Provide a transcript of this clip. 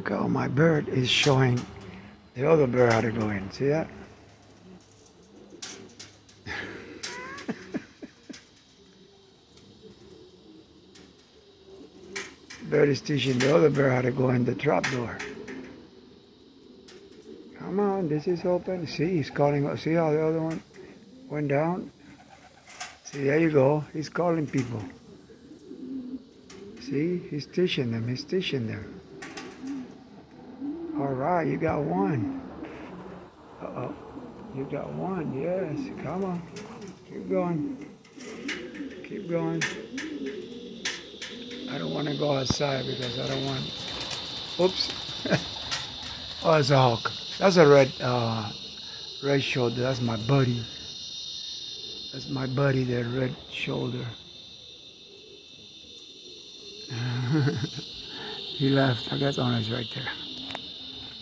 Look how my bird is showing the other bird how to go in. See that? Bird is teaching the other bird how to go in the trap door. Come on, this is open. See, he's calling. See how the other one went down? See, there you go. He's calling people. See, he's teaching them. He's teaching them. All right, you got one. Uh-oh. You got one. Yes. Come on. Keep going. Keep going. I don't want to go outside because I don't want... Oops. Oh, it's a hawk. That's a red shoulder. That's my buddy. That's my buddy, that red shoulder. He left. I guess Honor's right there.